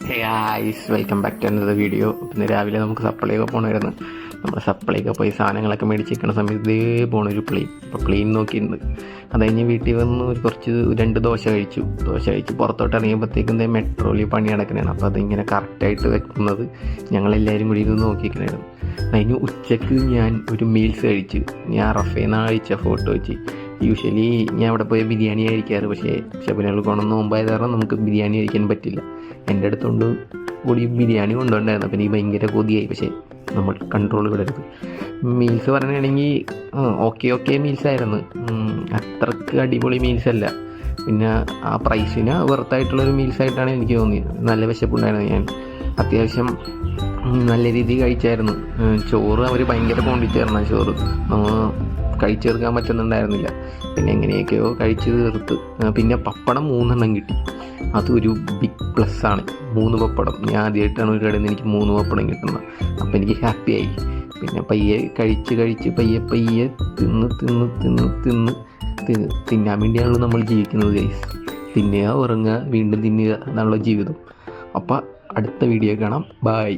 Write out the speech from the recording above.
Hey guys, welcome back to another video. പിന്നെ രാവിലെ നമുക്ക് സപ്ലൈയൊക്കെ പോകണമായിരുന്നു. നമ്മൾ സപ്ലൈയൊക്കെ പോയി സാധനങ്ങളൊക്കെ മേടിച്ചിരിക്കുന്ന സമയത്ത് ഇതേ പോണൊരു പ്ലെയിൻ. അപ്പോൾ പ്ലെയിൻ നോക്കിയിട്ടുണ്ട്. അത് കഴിഞ്ഞ് വീട്ടിൽ വന്ന് കുറച്ച് 2 ദോശ കഴിച്ചു. പുറത്തോട്ട് ഇറങ്ങിയപ്പോഴത്തേക്കും മെട്രോയിൽ പണി നടക്കണതാണ്. അപ്പോൾ അതിങ്ങനെ കറക്റ്റായിട്ട് വെക്കുന്നത് ഞങ്ങളെല്ലാവരും കൂടി ഇരുന്ന് നോക്കിയിരിക്കണമായിരുന്നു. അതിന് ഉച്ചയ്ക്ക് ഞാൻ ഒരു മീൽസ് കഴിച്ചു. ഞാൻ റഫേന്നാണ് കഴിച്ച ഫോട്ടോ വെച്ച്. യൂഷ്വലി ഞാൻ അവിടെ പോയി ബിരിയാണി കഴിക്കാറ്, പക്ഷേ ശബരിമല കൊണ്ടുവന്ന് മുമ്പായത് കാരണം നമുക്ക് ബിരിയാണി കഴിക്കാൻ പറ്റില്ല. എൻ്റെ അടുത്തുകൊണ്ട് കൂടി ബിരിയാണി കൊണ്ടുപോണ്ടായിരുന്നു. അപ്പോൾ എനിക്ക് ഭയങ്കര കൊതിയായി. പക്ഷേ നമ്മൾ കൺട്രോൾ വിടരുത്. മീൽസ് പറയുകയാണെങ്കിൽ ഓക്കെ മീൽസായിരുന്നു. അത്രക്ക് അടിപൊളി മീൽസല്ല. പിന്നെ ആ പ്രൈസിന് വെർത്തായിട്ടുള്ളൊരു മീൽസായിട്ടാണ് എനിക്ക് തോന്നിയത്. നല്ല വിശപ്പുണ്ടായിരുന്നു. ഞാൻ അത്യാവശ്യം നല്ല രീതിയിൽ കഴിച്ചായിരുന്നു. ചോറ് അവർ ഭയങ്കര ക്വാണ്ടിറ്റി ആയിരുന്നു. ചോറ് നമ്മൾ കഴിച്ചു തീർക്കാൻ പറ്റുന്നുണ്ടായിരുന്നില്ല. പിന്നെ എങ്ങനെയൊക്കെയോ കഴിച്ച് തീർത്ത്. പിന്നെ പപ്പടം 3 എണ്ണം കിട്ടി. അതൊരു ബിഗ് പ്ലസ് ആണ്. 3 പപ്പടം. ഞാൻ ആദ്യമായിട്ടാണ് ഒരു കടയിൽ നിന്ന് എനിക്ക് 3 പപ്പടം കിട്ടുന്നത്. അപ്പോൾ എനിക്ക് ഹാപ്പിയായി. പിന്നെ പയ്യെ കഴിച്ച് പയ്യെ തിന്നാൻ വേണ്ടിയാണല്ലോ നമ്മൾ ജീവിക്കുന്നത് ഗൈസ്. തിന്നുക, ഉറങ്ങുക, വീണ്ടും തിന്നുക, എന്നുള്ള ജീവിതം. അപ്പോൾ അടുത്ത വീഡിയോ കാണാം. ബൈ.